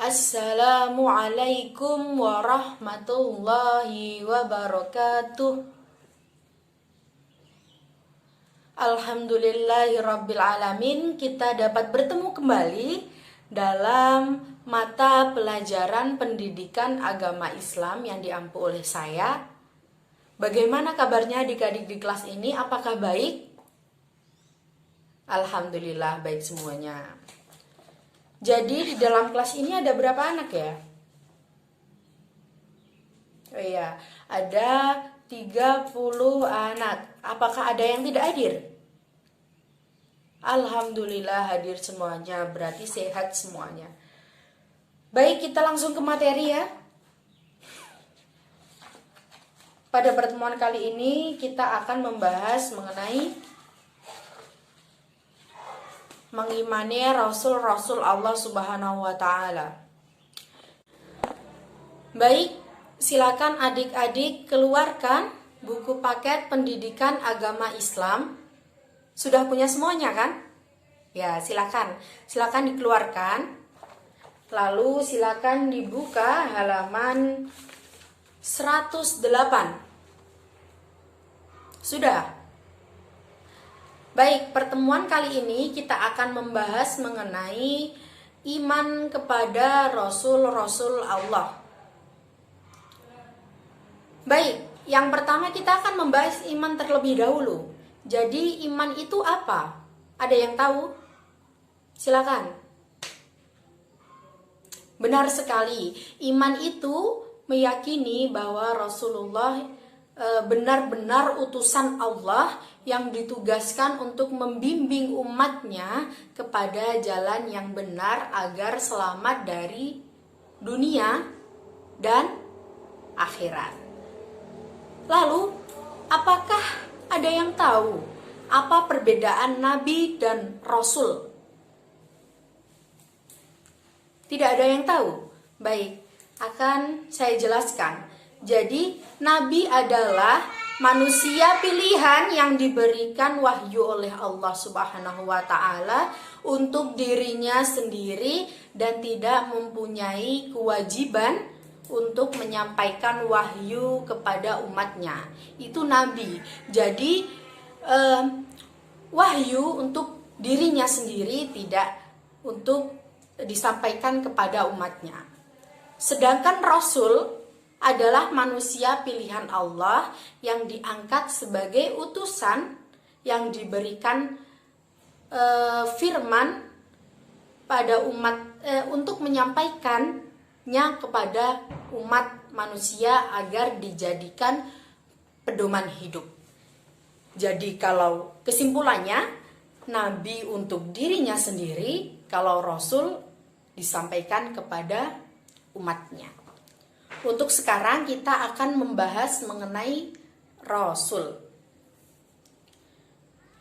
Assalamualaikum warahmatullahi wabarakatuh. Alhamdulillahirrabbilalamin. Kita dapat bertemu kembali dalam mata pelajaran pendidikan agama Islam yang diampu oleh saya. Bagaimana kabarnya adik-adik di kelas ini? Apakah baik? Alhamdulillah baik semuanya. Jadi di dalam kelas ini ada berapa anak ya? Oh iya, ada 30 anak. Apakah ada yang tidak hadir? Alhamdulillah hadir semuanya, berarti sehat semuanya. Baik, kita langsung ke materi ya. Pada pertemuan kali ini kita akan membahas mengenai mengimani Rasul-Rasul Allah Subhanahu wa Ta'ala. Baik, silakan adik-adik keluarkan buku paket pendidikan agama Islam. Sudah punya semuanya kan? Ya, silakan dikeluarkan. Lalu silakan dibuka halaman 108. Sudah? Baik, pertemuan kali ini kita akan membahas mengenai iman kepada Rasul-Rasul Allah. Baik, yang pertama kita akan membahas iman terlebih dahulu. Jadi iman itu apa? Ada yang tahu? Silakan. Benar sekali, iman itu meyakini bahwa Rasulullah benar-benar utusan Allah yang ditugaskan untuk membimbing umatnya kepada jalan yang benar agar selamat dari dunia dan akhirat. Lalu, apakah ada yang tahu apa perbedaan Nabi dan Rasul? Tidak ada yang tahu? Baik, akan saya jelaskan. Jadi, Nabi adalah manusia pilihan yang diberikan wahyu oleh Allah Subhanahu wa Ta'ala untuk dirinya sendiri dan tidak mempunyai kewajiban untuk menyampaikan wahyu kepada umatnya. Itu Nabi. Jadi, wahyu untuk dirinya sendiri, tidak untuk disampaikan kepada umatnya. Sedangkan Rasul adalah manusia pilihan Allah yang diangkat sebagai utusan yang diberikan firman pada umat untuk menyampaikannya kepada umat manusia agar dijadikan pedoman hidup. Jadi kalau kesimpulannya, Nabi untuk dirinya sendiri, kalau Rasul disampaikan kepada umatnya. Untuk sekarang kita akan membahas mengenai Rasul.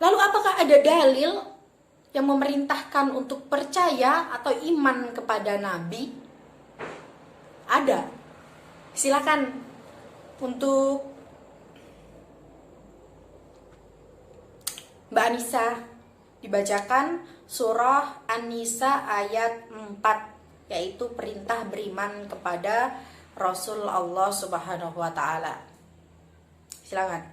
Lalu apakah ada dalil yang memerintahkan untuk percaya atau iman kepada Nabi? Ada. Silakan untuk Mbak Anissa dibacakan surah An-Nisa ayat 4, yaitu perintah beriman kepada Rasul Allah Subhanahu wa Ta'ala. Silakan.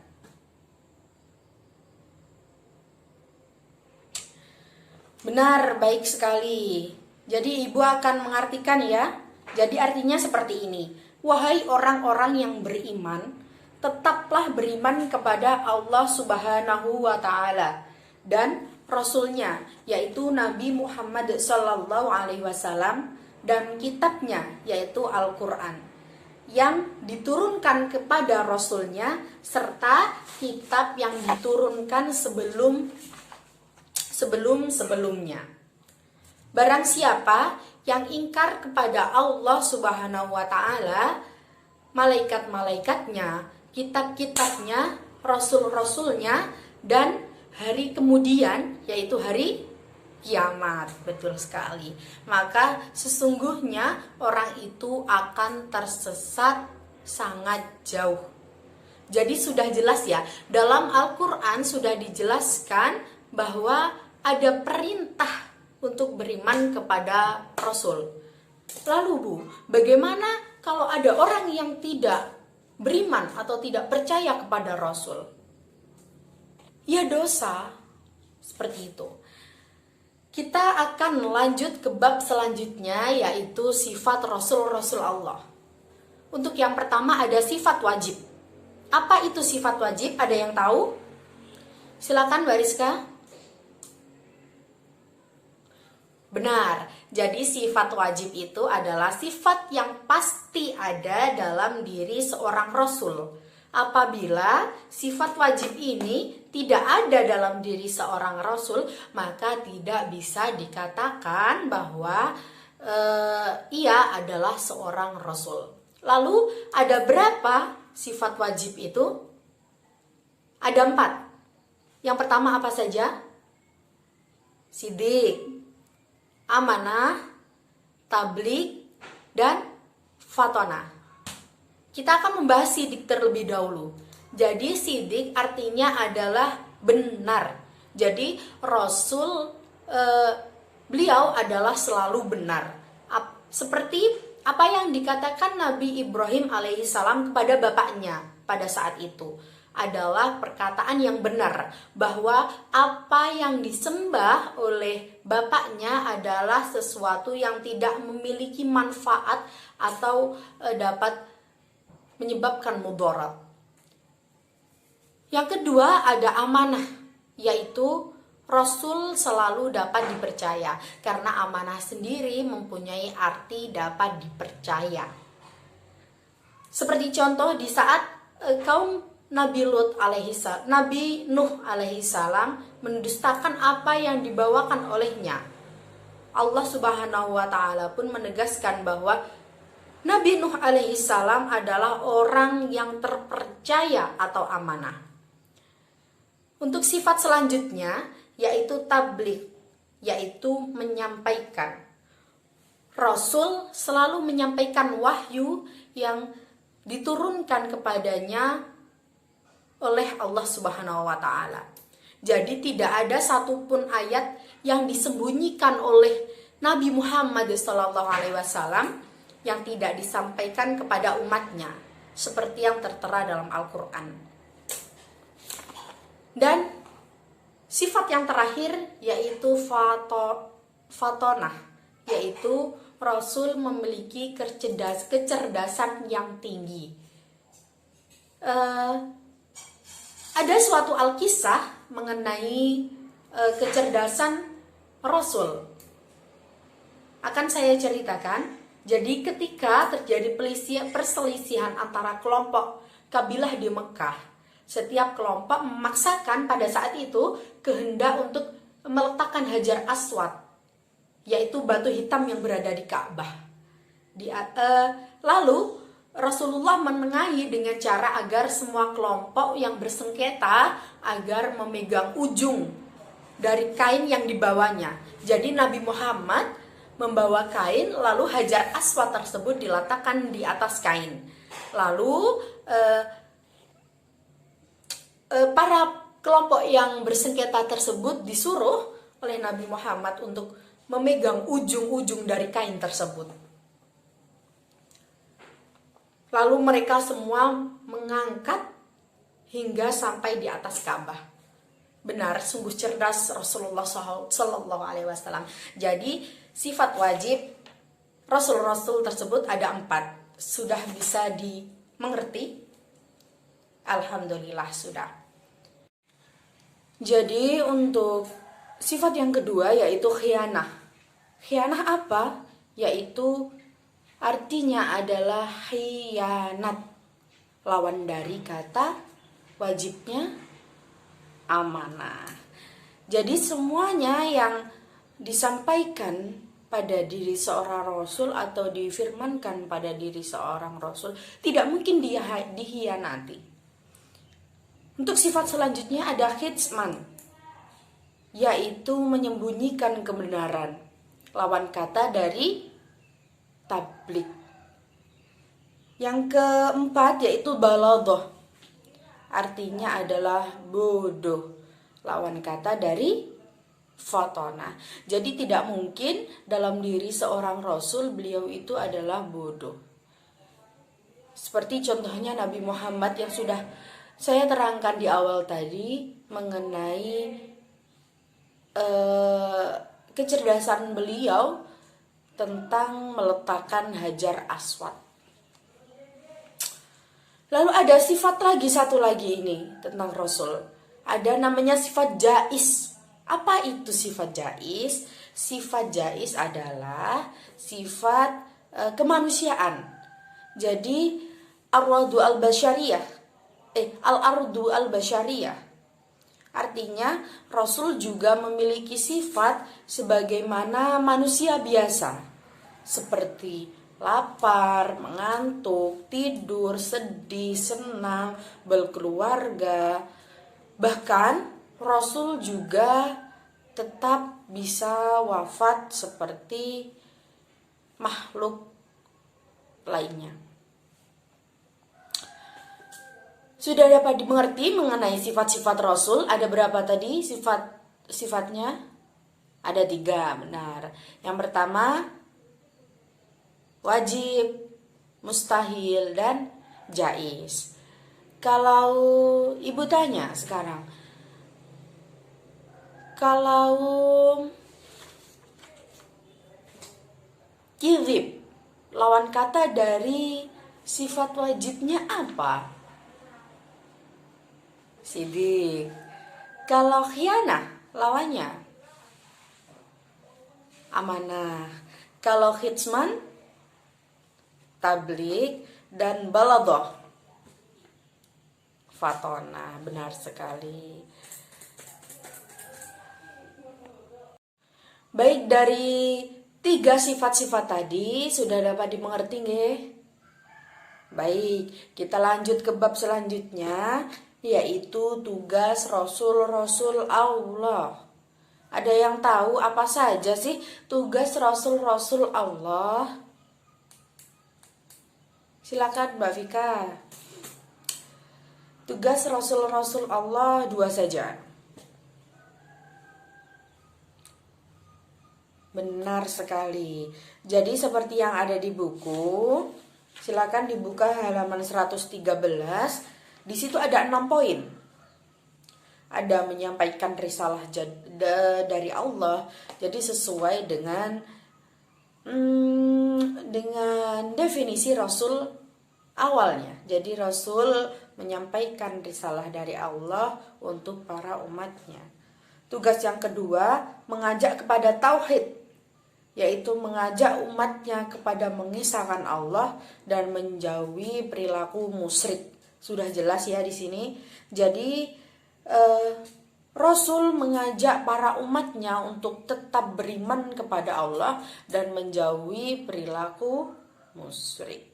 Benar, baik sekali. Jadi ibu akan mengartikan ya. Jadi artinya seperti ini. Wahai orang-orang yang beriman, tetaplah beriman kepada Allah Subhanahu wa Ta'ala dan Rasulnya, yaitu Nabi Muhammad Sallallahu Alaihi Wasallam, dan kitabnya, yaitu Al-Quran, yang diturunkan kepada Rasulnya, serta kitab yang diturunkan sebelum-sebelumnya. Barang siapa yang ingkar kepada Allah Subhanahu wa Ta'ala, malaikat-malaikatnya, kitab-kitabnya, rasul-rasulnya, dan hari kemudian, yaitu hari kiamat. Betul sekali. Maka sesungguhnya orang itu akan tersesat sangat jauh. Jadi sudah jelas ya, dalam Al-Quran sudah dijelaskan bahwa ada perintah untuk beriman kepada Rasul. Lalu Bu, bagaimana kalau ada orang yang tidak beriman atau tidak percaya kepada Rasul? Ya dosa, seperti itu. Kita akan lanjut ke bab selanjutnya, yaitu sifat Rasul-Rasul Allah. Untuk yang pertama ada sifat wajib. Apa itu sifat wajib? Ada yang tahu? Silakan Mbak Rizka. Benar, jadi sifat wajib itu adalah sifat yang pasti ada dalam diri seorang Rasul. Apabila sifat wajib ini tidak ada dalam diri seorang Rasul, maka tidak bisa dikatakan bahwa ia adalah seorang Rasul. Lalu ada berapa sifat wajib itu? Ada 4. Yang pertama apa saja? Sidik, amanah, tablik, dan fatonah. Kita akan membahas sidik terlebih dahulu. Jadi sidik artinya adalah benar. Jadi Rasul beliau adalah selalu benar. Seperti apa yang dikatakan Nabi Ibrahim alaihissalam kepada bapaknya pada saat itu adalah perkataan yang benar, bahwa apa yang disembah oleh bapaknya adalah sesuatu yang tidak memiliki manfaat atau dapat menyebabkan mudarat. Yang kedua ada amanah, yaitu Rasul selalu dapat dipercaya, karena amanah sendiri mempunyai arti dapat dipercaya. Seperti contoh di saat kaum Nabi Nuh alaihissalam mendustakan apa yang dibawakan olehnya. Allah Subhanahu wa taala pun menegaskan bahwa Nabi Nuh alaihissalam adalah orang yang terpercaya atau amanah. Untuk sifat selanjutnya yaitu tabligh, yaitu menyampaikan. Rasul selalu menyampaikan wahyu yang diturunkan kepadanya oleh Allah Subhanahu wa taala. Jadi tidak ada satupun ayat yang disembunyikan oleh Nabi Muhammad SAW yang tidak disampaikan kepada umatnya, seperti yang tertera dalam Al-Quran. Dan sifat yang terakhir yaitu fatonah, yaitu Rasul memiliki kecerdasan yang tinggi. Ada suatu alkisah mengenai kecerdasan Rasul. Akan saya ceritakan. Jadi ketika terjadi perselisihan antara kelompok kabilah di Mekah, setiap kelompok memaksakan pada saat itu kehendak untuk meletakkan Hajar Aswad, yaitu batu hitam yang berada di Ka'bah. Lalu Rasulullah menengahi dengan cara agar semua kelompok yang bersengketa agar memegang ujung dari kain yang dibawanya. Jadi Nabi Muhammad membawa kain, lalu Hajar Aswad tersebut diletakkan di atas kain. Lalu para kelompok yang bersengketa tersebut disuruh oleh Nabi Muhammad untuk memegang ujung-ujung dari kain tersebut. Lalu mereka semua mengangkat hingga sampai di atas Ka'bah. Benar, sungguh cerdas Rasulullah SAW. Jadi sifat wajib Rasul-Rasul tersebut ada 4. Sudah bisa dimengerti? Alhamdulillah sudah. Jadi untuk sifat yang kedua yaitu khianah. Khianah apa? Yaitu artinya adalah khianat, lawan dari kata wajibnya amanah. Jadi semuanya yang disampaikan pada diri seorang Rasul atau difirmankan pada diri seorang Rasul tidak mungkin dia dikhianati. Untuk sifat selanjutnya ada khitsman, yaitu menyembunyikan kebenaran, lawan kata dari tablik. Yang keempat yaitu balaghah, artinya adalah bodoh, lawan kata dari fatona. Jadi tidak mungkin dalam diri seorang rasul beliau itu adalah bodoh. Seperti contohnya Nabi Muhammad yang sudah saya terangkan di awal tadi mengenai kecerdasan beliau tentang meletakkan Hajar Aswad. Lalu ada sifat lagi, satu lagi ini tentang Rasul. Ada namanya sifat jais. Apa itu sifat jais? Sifat jais adalah sifat kemanusiaan. Jadi al-ardu al-basyariyah. Artinya Rasul juga memiliki sifat sebagaimana manusia biasa, seperti lapar, mengantuk, tidur, sedih, senang, berkeluarga. Bahkan Rasul juga tetap bisa wafat seperti makhluk lainnya. Sudah dapat dimengerti mengenai sifat-sifat Rasul. Ada berapa tadi sifatnya? Ada 3, benar. Yang pertama, wajib, mustahil, dan jais. Kalau ibu tanya sekarang, kalau kizib, lawan kata dari sifat wajibnya apa? Sidik. Kalau khianah, lawannya amanah. Kalau khitsman, tablik, dan baladoh, fatona. Benar sekali. Baik, dari 3 sifat-sifat tadi sudah dapat dimengerti nggih? Baik, kita lanjut ke bab selanjutnya, yaitu tugas Rasul-Rasul Allah. Ada yang tahu apa saja sih tugas Rasul-Rasul Allah? Silakan Mbak Vika. Tugas Rasul-Rasul Allah 2 saja. Benar sekali. Jadi seperti yang ada di buku, silakan dibuka halaman 113. Di situ ada 6 poin. Ada menyampaikan risalah dari Allah. Jadi sesuai dengan definisi Rasul awalnya. Jadi Rasul menyampaikan risalah dari Allah untuk para umatnya. Tugas yang kedua, mengajak kepada tauhid, yaitu mengajak umatnya kepada mengisahkan Allah dan menjauhi perilaku musyrik. Sudah jelas ya di sini. Jadi Rasul mengajak para umatnya untuk tetap beriman kepada Allah dan menjauhi perilaku musyrik.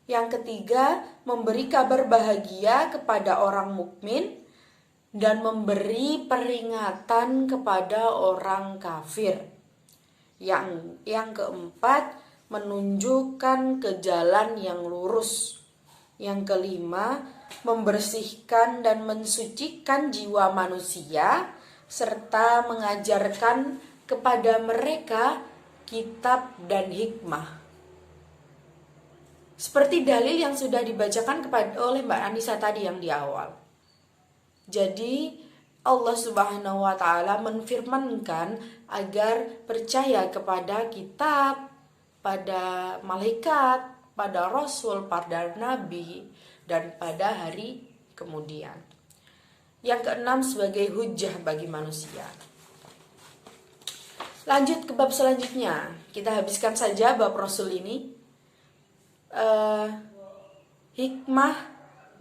Yang ketiga, memberi kabar bahagia kepada orang mukmin dan memberi peringatan kepada orang kafir. Yang keempat, menunjukkan ke jalan yang lurus. Yang kelima, membersihkan dan mensucikan jiwa manusia serta mengajarkan kepada mereka kitab dan hikmah. Seperti dalil yang sudah dibacakan oleh Mbak Anissa tadi yang di awal. Jadi Allah Subhanahu wa taala menfirmankan agar percaya kepada kitab, pada malaikat, pada rasul, pada nabi, dan pada hari kemudian. Yang keenam, sebagai hujjah bagi manusia. Lanjut ke bab selanjutnya. Kita habiskan saja bab Rasul ini. Hikmah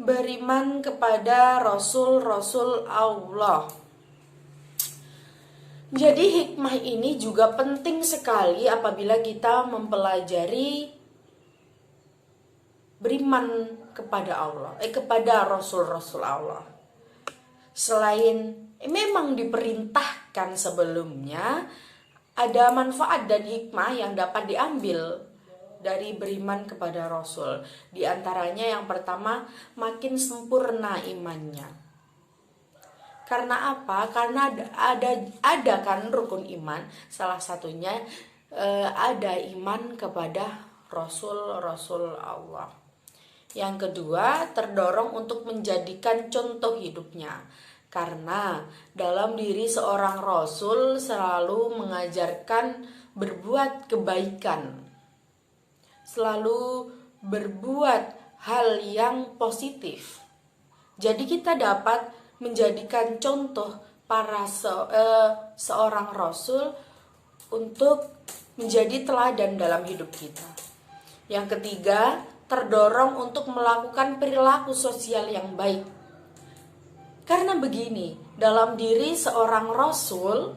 beriman kepada Rasul-Rasul Allah. Jadi hikmah ini juga penting sekali apabila kita mempelajari beriman kepada Allah, kepada Rasul-Rasul Allah. Selain memang diperintahkan sebelumnya, ada manfaat dan hikmah yang dapat diambil dari beriman kepada Rasul. Di antaranya yang pertama, makin sempurna imannya. Karena apa? Karena ada kan rukun iman, salah satunya ada iman kepada Rasul-Rasul Allah. Yang kedua, terdorong untuk menjadikan contoh hidupnya. Karena dalam diri seorang Rasul selalu mengajarkan berbuat kebaikan, selalu berbuat hal yang positif. Jadi kita dapat menjadikan contoh para seorang Rasul untuk menjadi teladan dalam hidup kita. Yang ketiga, terdorong untuk melakukan perilaku sosial yang baik. Karena begini, dalam diri seorang Rasul,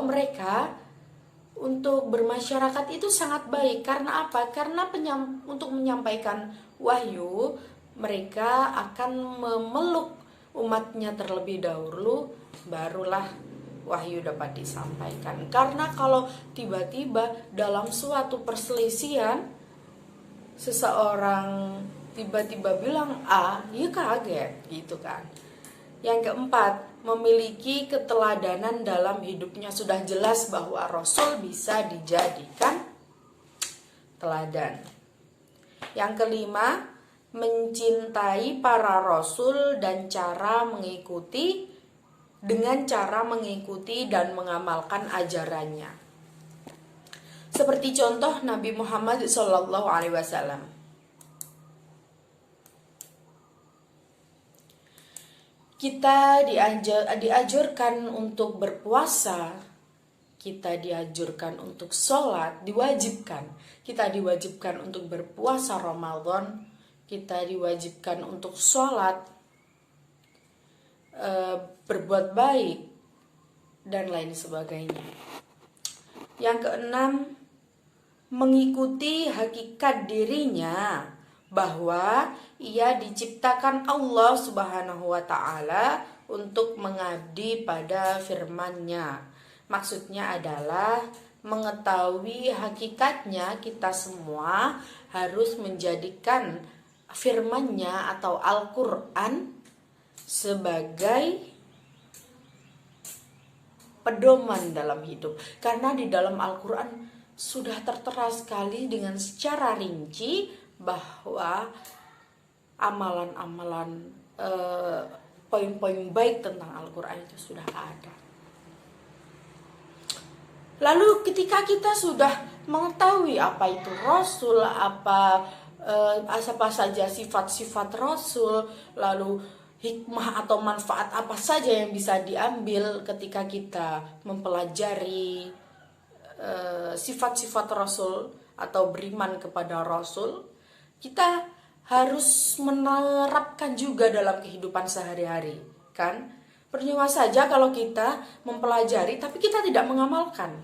mereka untuk bermasyarakat itu sangat baik. Karena apa? Karena untuk menyampaikan wahyu, mereka akan memeluk umatnya terlebih dahulu, barulah wahyu dapat disampaikan. Karena kalau tiba-tiba dalam suatu perselisihan, seseorang tiba-tiba bilang A, ya kaget gitu kan. Yang keempat, memiliki keteladanan dalam hidupnya. Sudah jelas bahwa Rasul bisa dijadikan teladan. Yang kelima, mencintai para Rasul dan dengan cara mengikuti dan mengamalkan ajarannya. Seperti contoh Nabi Muhammad SAW. Kita diajarkan untuk berpuasa, kita diajarkan untuk sholat, kita diwajibkan untuk berpuasa Ramadan, kita diwajibkan untuk sholat, berbuat baik, dan lain sebagainya. Yang keenam, mengikuti hakikat dirinya bahwa ia diciptakan Allah Subhanahu wa Ta'ala untuk mengabdi pada firman-Nya. Maksudnya adalah mengetahui hakikatnya, kita semua harus menjadikan firman-Nya atau Al-Quran sebagai pedoman dalam hidup. Karena di dalam Al-Quran sudah tertera sekali dengan secara rinci bahwa amalan-amalan, poin-poin baik tentang Al-Quran itu sudah ada. Lalu ketika kita sudah mengetahui apa itu Rasul, apa saja sifat-sifat Rasul, lalu hikmah atau manfaat apa saja yang bisa diambil ketika kita mempelajari sifat-sifat Rasul atau beriman kepada Rasul, kita harus menerapkan juga dalam kehidupan sehari-hari, kan? Percuma saja kalau kita mempelajari tapi kita tidak mengamalkan.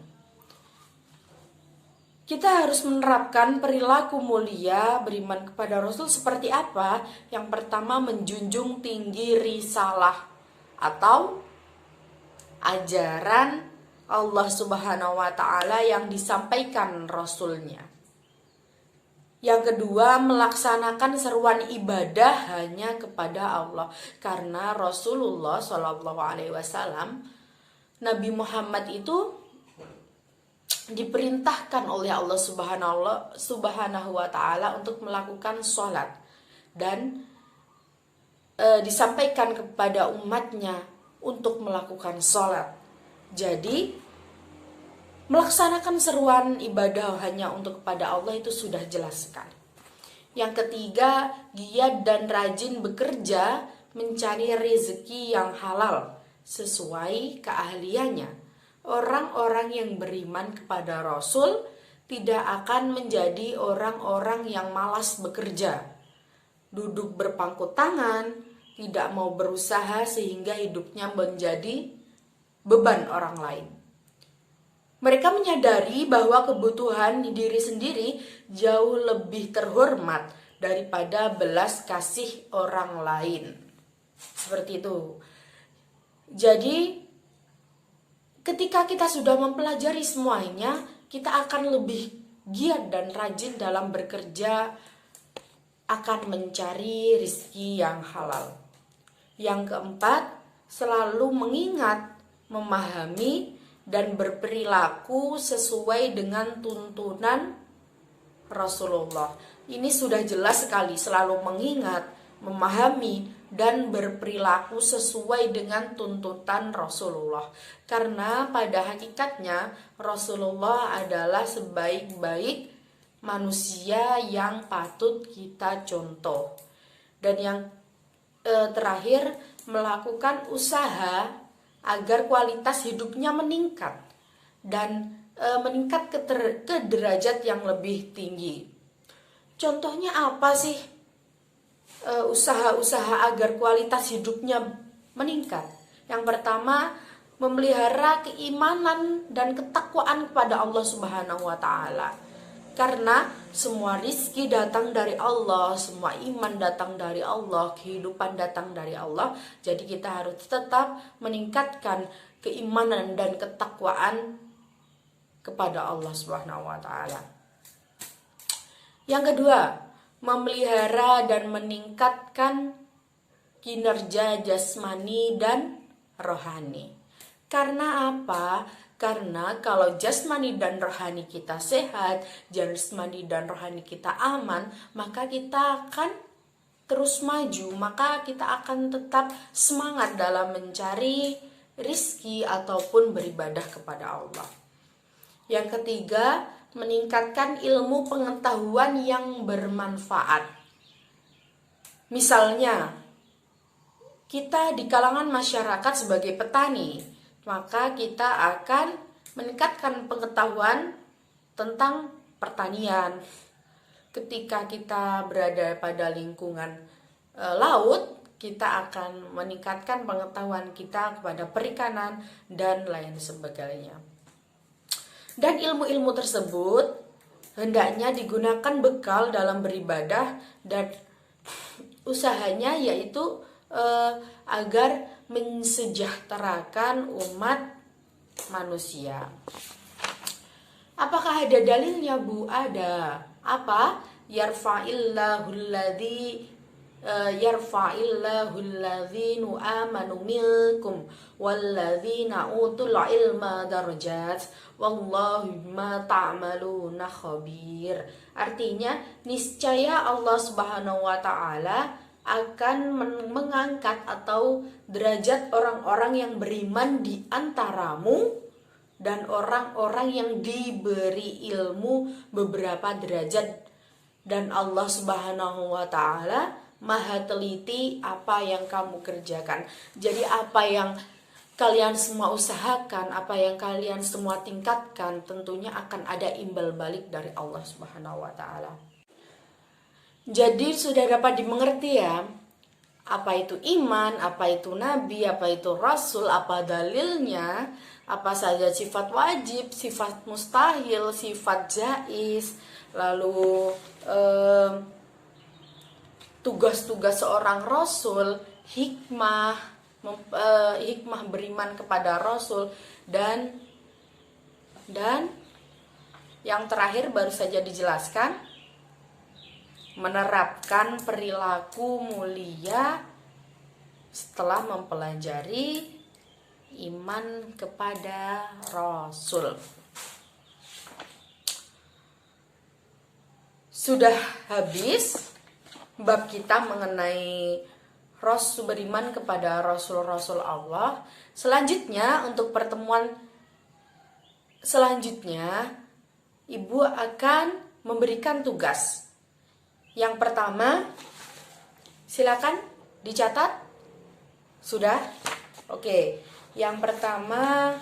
Kita harus menerapkan perilaku mulia beriman kepada Rasul seperti apa? Yang pertama, menjunjung tinggi risalah atau ajaran Allah Subhanahu wa Ta'ala yang disampaikan Rasulnya. Yang kedua, melaksanakan seruan ibadah hanya kepada Allah. Karena Rasulullah SAW, Nabi Muhammad itu diperintahkan oleh Allah Subhanahu wa Ta'ala untuk melakukan sholat. Dan disampaikan kepada umatnya untuk melakukan sholat. Jadi melaksanakan seruan ibadah hanya untuk kepada Allah itu sudah jelas sekali. Yang ketiga, giat dan rajin bekerja mencari rezeki yang halal sesuai keahliannya. Orang-orang yang beriman kepada Rasul tidak akan menjadi orang-orang yang malas bekerja, duduk berpangku tangan, tidak mau berusaha sehingga hidupnya menjadi beban orang lain. Mereka menyadari bahwa kebutuhan diri sendiri jauh lebih terhormat daripada belas kasih orang lain. Seperti itu. Jadi, ketika kita sudah mempelajari semuanya, kita akan lebih giat dan rajin dalam bekerja, akan mencari rezeki yang halal. Yang keempat, selalu mengingat, memahami, dan berperilaku sesuai dengan tuntunan Rasulullah. Ini sudah jelas sekali, selalu mengingat, memahami, dan berperilaku sesuai dengan tuntutan Rasulullah. Karena pada hakikatnya Rasulullah adalah sebaik-baik manusia yang patut kita contoh. Dan yang terakhir, melakukan usaha agar kualitas hidupnya meningkat dan meningkat ke derajat yang lebih tinggi. Contohnya apa sih usaha-usaha agar kualitas hidupnya meningkat? Yang pertama, memelihara keimanan dan ketakwaan kepada Allah Subhanahu wa taala. Karena semua rizki datang dari Allah, semua iman datang dari Allah, kehidupan datang dari Allah. Jadi kita harus tetap meningkatkan keimanan dan ketakwaan kepada Allah Subhanahu wa taala. Yang kedua, memelihara dan meningkatkan kinerja jasmani dan rohani. Karena apa? Karena kalau jasmani dan rohani kita sehat, jasmani dan rohani kita aman, maka kita akan terus maju, maka kita akan tetap semangat dalam mencari rizki ataupun beribadah kepada Allah. Yang ketiga, meningkatkan ilmu pengetahuan yang bermanfaat. Misalnya, kita di kalangan masyarakat sebagai petani, maka kita akan meningkatkan pengetahuan tentang pertanian. Ketika kita berada pada lingkungan laut, kita akan meningkatkan pengetahuan kita kepada perikanan dan lain sebagainya. Dan ilmu-ilmu tersebut hendaknya digunakan bekal dalam beribadah dan usahanya yaitu agar mensejahterakan umat manusia. Apakah ada dalilnya, Bu? Ada. Apa? Yarfa'illahu alladzina amanu minkum walladzina utul ilma darajat wallahu bima ta'maluna khabir. Artinya, niscaya Allah Subhanahu wa taala akan mengangkat atau derajat orang-orang yang beriman di antaramu dan orang-orang yang diberi ilmu beberapa derajat. Dan Allah Subhanahu wa taala Maha teliti apa yang kamu kerjakan. Jadi apa yang kalian semua usahakan, apa yang kalian semua tingkatkan, tentunya akan ada imbal balik dari Allah Subhanahu wa taala. Jadi sudah dapat dimengerti ya, apa itu iman, apa itu nabi, apa itu rasul, apa dalilnya, apa saja sifat wajib, sifat mustahil, sifat jaiz, lalu tugas-tugas seorang rasul, hikmah beriman kepada rasul, dan yang terakhir baru saja dijelaskan, menerapkan perilaku mulia setelah mempelajari iman kepada Rasul. Sudah habis bab kita mengenai Rasul, beriman kepada Rasul-Rasul Allah. Selanjutnya, untuk pertemuan selanjutnya, Ibu akan memberikan tugas. Yang pertama, silakan dicatat. Sudah? Oke. Yang pertama,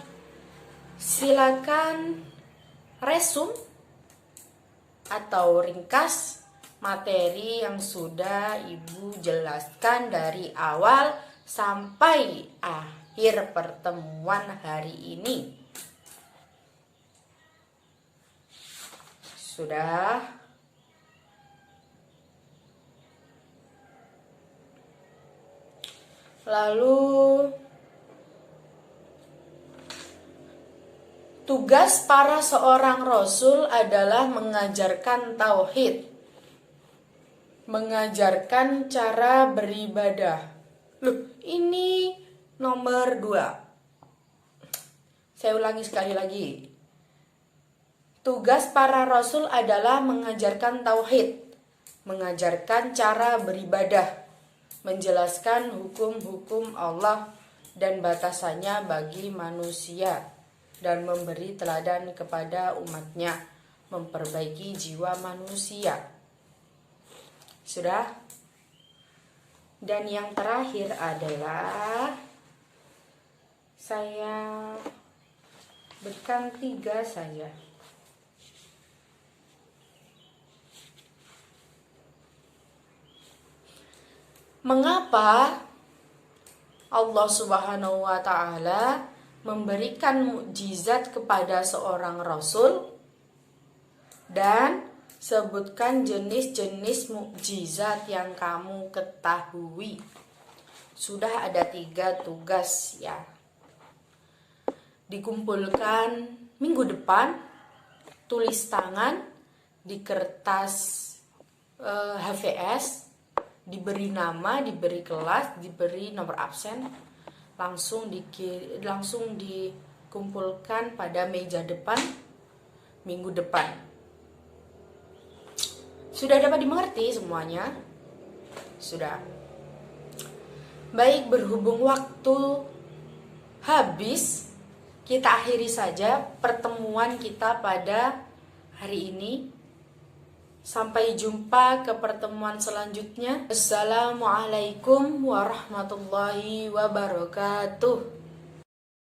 silakan resum atau ringkas materi yang sudah Ibu jelaskan dari awal sampai akhir pertemuan hari ini. Sudah? Lalu tugas para seorang rasul adalah mengajarkan tauhid, mengajarkan cara beribadah. Loh, Ini nomor 2. Saya ulangi sekali lagi. Tugas para rasul adalah mengajarkan tauhid, mengajarkan cara beribadah, menjelaskan hukum-hukum Allah dan batasannya bagi manusia, dan memberi teladan kepada umatnya, memperbaiki jiwa manusia. Sudah? Dan yang terakhir adalah saya berikan 3 saja. Mengapa Allah Subhanahu wa Ta'ala memberikan mukjizat kepada seorang rasul? Dan sebutkan jenis-jenis mukjizat yang kamu ketahui. Sudah ada 3 tugas ya. Dikumpulkan minggu depan, tulis tangan di kertas HVS, diberi nama, diberi kelas, diberi nomor absen, langsung dikumpulkan pada meja depan minggu depan. Sudah dapat dimengerti semuanya? Sudah. Baik, berhubung waktu habis, kita akhiri saja pertemuan kita pada hari ini. Sampai jumpa ke pertemuan selanjutnya. Assalamualaikum warahmatullahi wabarakatuh.